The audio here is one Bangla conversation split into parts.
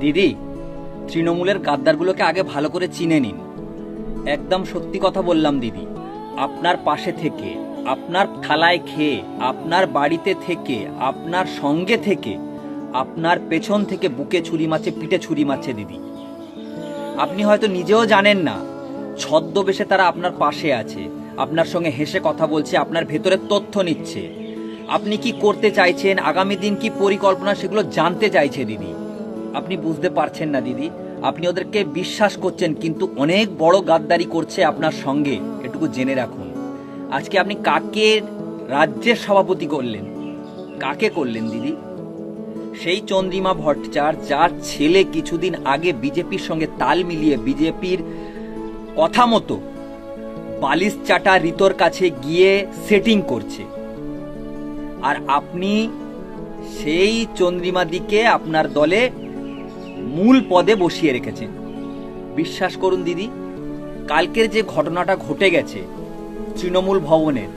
দিদি, তৃণমূলের গাদ্দারগুলোকে আগে ভালো করে চিনে নিন। একদম সত্যি কথা বললাম দিদি। আপনার পাশে থেকে, আপনার থালায় খেয়ে, আপনার বাড়িতে থেকে, আপনার সঙ্গে থেকে, আপনার পেছন থেকে বুকে ছুরি মারছে, পিঠে ছুরি মারছে দিদি। আপনি হয়তো নিজেও জানেন না, ছদ্মবেশে তারা আপনার পাশে আছে, আপনার সঙ্গে হেসে কথা বলছে, আপনার ভেতরের তথ্য নিচ্ছে, আপনি কি করতে চাইছেন, আগামী দিন কি পরিকল্পনা, সেগুলো জানতে চাইছে দিদি। আপনি বুঝতে পারছেন না দিদি, আপনি ওদেরকে বিশ্বাস করছেন, কিন্তু অনেক বড় গাদ্দারি করছে আপনার সঙ্গে, এটুকু জেনে রাখুন। আজকে আপনি কাকে রাজ্যের সভাপতি করলেন, কাকে করলেন দিদি? সেই চন্দ্রিমা ভট্টাচার্য, যার ছেলে কিছুদিন আগে বিজেপির সঙ্গে তাল মিলিয়ে বিজেপির কথা মতো বালিশ চাটা ঋতর কাছে গিয়ে সেটিং করছে, আর আপনি সেই চন্দ্রিমাদিকে আপনার দলে মূল পদে বসিয়ে রেখেছেন। বিশ্বাস করুন দিদি, কালকের যে ঘটনাটা ঘটে গেছে তৃণমূল ভবনের,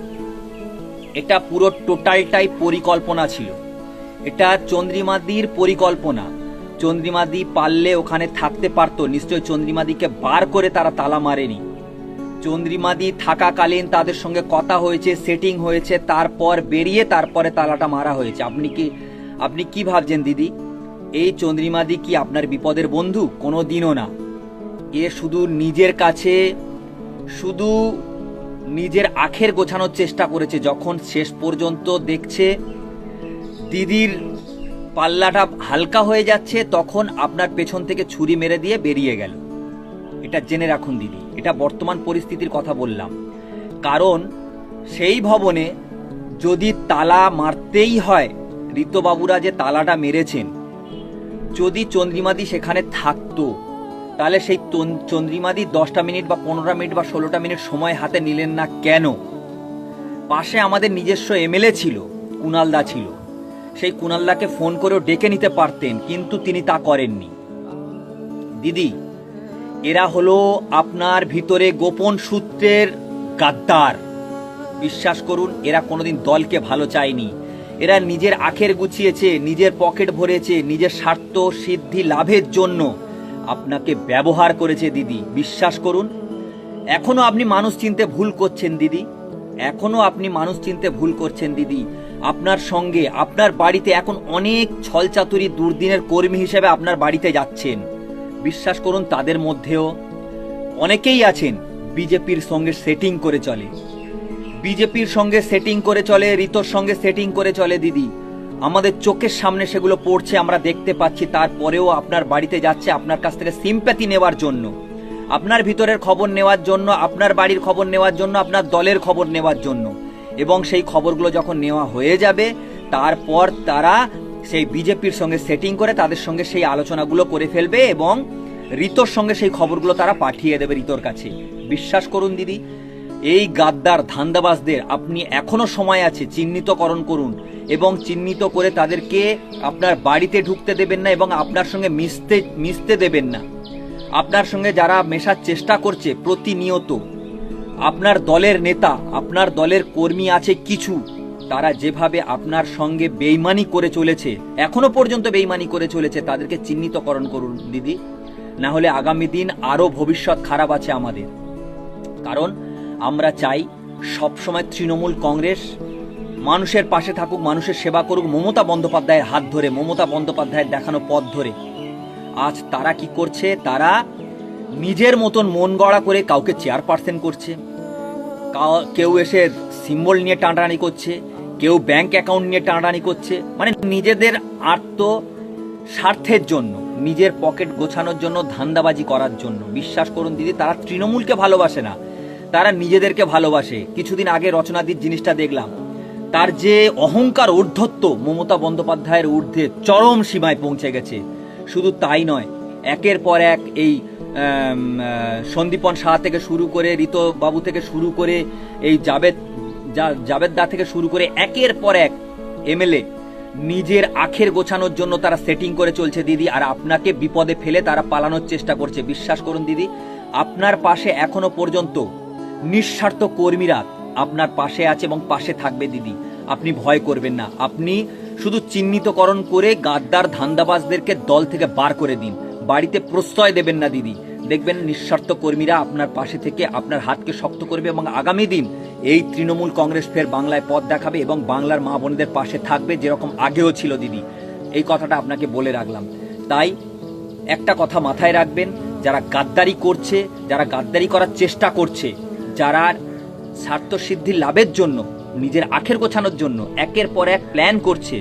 এটা পুরো টোটালটাই পরিকল্পনা ছিল। এটা চন্দ্রিমাদির পরিকল্পনা। চন্দ্রিমাদি পারলে ওখানে থাকতে পারতো, নিশ্চয় চন্দ্রিমাদিকে বার করে তারা তালা মারেনি। চন্দ্রিমাদি থাকাকালীন তাদের সঙ্গে কথা হয়েছে, সেটিং হয়েছে, তারপর বেরিয়ে তারপরে তালাটা মারা হয়েছে। আপনি কি ভাবছেন দিদি, এই চন্দ্রিমাদি কি আপনার বিপদের বন্ধু? কোনো দিনও না। এ শুধু নিজের কাছে, শুধু নিজের আখের গোছানোর চেষ্টা করেছে। যখন শেষ পর্যন্ত দেখছে দিদির পাল্লাটা হালকা হয়ে যাচ্ছে, তখন আপনার পেছন থেকে ছুরি মেরে দিয়ে বেরিয়ে গেল। এটা জেনে রাখুন দিদি, এটা বর্তমান পরিস্থিতির কথা বললাম। কারণ সেই ভবনে যদি তালা মারতেই হয়, ঋতবাবুরা যে তালাটা মেরেছেন, যদি চন্দ্রিমাদি সেখানে থাকতো, তাহলে সেই চন্দ্রিমাদি 10টা মিনিট বা 15টা মিনিট বা 16টা মিনিট সময় হাতে নিলেন না কেন? পাশে আমাদের নিজস্ব এমএলএ ছিল, কুণালদা ছিল, সেই কুণালদাকে ফোন করেও ডেকে নিতে পারতেন, কিন্তু তিনি তা করেননি। দিদি, এরা হলো আপনার ভিতরে গোপন সূত্রের গাদ্দার। বিশ্বাস করুন, এরা কোনোদিন দলকে ভালো চায়নি। এরা নিজের আখের গুছিয়েছে, নিজের পকেট ভরেছে, নিজের স্বার্থ সিদ্ধি লাভের জন্য আপনাকে ব্যবহার করেছে দিদি। বিশ্বাস করুন, এখনো আপনি মানুষ চিনতে ভুল করছেন দিদি, এখনো আপনি মানুষ চিনতে ভুল করছেন দিদি। আপনার সঙ্গে, আপনার বাড়িতে এখন অনেক ছলচাতুরি দুর্দিনের কর্মী হিসেবে আপনার বাড়িতে যাচ্ছেন। বিশ্বাস করুন, তাদের মধ্যেও অনেকেই আছেন বিজেপির সঙ্গে সেটিং করে চলে, বিজেপির সঙ্গে সেটিং করে চলে, ঋতর সঙ্গে সেটিং করে চলে দিদি। আমাদের চোখের সামনে সেগুলো পড়ছে, আমরা দেখতে পাচ্ছি। তারপরেও আপনার বাড়িতে যাচ্ছে আপনার কাছ থেকে সিম্প্যাথি নেওয়ার জন্য, আপনার ভিতরের খবর নেওয়ার জন্য, আপনার বাড়ির খবর নেওয়ার জন্য, আপনার দলের খবর নেওয়ার জন্য। এবং সেই খবরগুলো যখন নেওয়া হয়ে যাবে, তারপর তারা সেই বিজেপির সঙ্গে সেটিং করে তাদের সঙ্গে সেই আলোচনাগুলো করে ফেলবে এবং ঋতর সঙ্গে সেই খবরগুলো তারা পাঠিয়ে দেবে ঋতর কাছে। বিশ্বাস করুন দিদি, এই গাদ্দার ধান্দাবাজদের আপনি এখনো সময় আছে, চিহ্নিতকরণ করুন এবং চিহ্নিত করে তাদেরকে আপনার বাড়িতে ঢুকতে দেবেন না এবং আপনার সঙ্গে মিশতে দেবেন না। আপনার সঙ্গে যারা মেশার চেষ্টা করছে প্রতিনিয়ত, আপনার দলের নেতা, আপনার দলের কর্মী আছে কিছু, তারা যেভাবে আপনার সঙ্গে বেইমানি করে চলেছে, এখনো পর্যন্ত বেইমানি করে চলেছে, তাদেরকে চিহ্নিতকরণ করুন দিদি। না হলে আগামী দিন আরো ভবিষ্যৎ খারাপ আছে আমাদের। কারণ আমরা চাই সবসময় তৃণমূল কংগ্রেস মানুষের পাশে থাকুক, মানুষের সেবা করুক, মমতা বন্দ্যোপাধ্যায়ের হাত ধরে, মমতা বন্দ্যোপাধ্যায়ের দেখানো পথ ধরে। আজ তারা কি করছে? তারা নিজের মতন মন গড়া করে কাউকে চেয়ারপারসন করছে, কেউ এসে সিম্বল নিয়ে টানাটানি করছে, কেউ ব্যাংক অ্যাকাউন্ট নিয়ে টানাটানি করছে, মানে নিজেদের আত্ম স্বার্থের জন্য, নিজের পকেট গোছানোর জন্য, ধান্দাবাজি করার জন্য। বিশ্বাস করুন দিদি, তারা তৃণমূলকে ভালোবাসে না, তারা নিজেদেরকে ভালোবাসে। কিছুদিন আগে রচনাদির জিনিসটা দেখলাম, তার যে অহংকার, ঔদ্ধত্য মমতা বন্দ্যোপাধ্যায়ের ঊর্ধ্বে চরম সীমায় পৌঁছে গেছে। শুধু তাই নয়, একের পর এক এই সন্দীপন সাহা থেকে শুরু করে, ঋতবাবু থেকে শুরু করে, এই জাবেদ দা থেকে শুরু করে একের পর এক এমএলএ নিজের আখের গোছানোর জন্য তারা সেটিং করে চলছে দিদি। আর আপনাকে বিপদে ফেলে তারা পালানোর চেষ্টা করছে। বিশ্বাস করুন দিদি, আপনার পাশে এখনো পর্যন্ত নিঃস্বার্থ কর্মীরা আপনার পাশে আছে এবং পাশে থাকবে দিদি। আপনি ভয় করবেন না, আপনি শুধু চিহ্নিতকরণ করে গাদ্দার ধান্দাবাজদেরকে দল থেকে বার করে দিন, বাড়িতে প্রশ্রয় দেবেন না দিদি। দেখবেন নিঃস্বার্থ কর্মীরা আপনার পাশে থেকে আপনার হাতকে শক্ত করবে এবং আগামী দিন এই তৃণমূল কংগ্রেস ফের বাংলায় পথ দেখাবে এবং বাংলার মা বোনদের পাশে থাকবে, যেরকম আগেও ছিল দিদি। এই কথাটা আপনাকে বলে রাখলাম। তাই একটা কথা মাথায় রাখবেন, যারা গাদ্দারি করছে, যারা গাদ্দারি করার চেষ্টা করছে, যারা স্বার্থসিদ্ধি লাভের জন্য, নিজের আখের গোছানোর জন্য একের পর এক প্ল্যান করছে,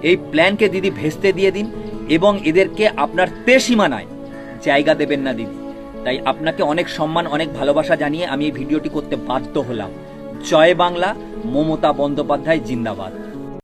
এই প্ল্যানকে দিদি ভেস্তে দিয়ে দিন এবং এদেরকে আপনার সীমানায় জায়গা দেবেন না দিদি। তাই আপনাকে অনেক সম্মান, অনেক ভালোবাসা জানিয়ে আমি এই ভিডিওটি করতে বাধ্য হলাম। জয় বাংলা, মমতা বন্দ্যোপাধ্যায় জিন্দাবাদ।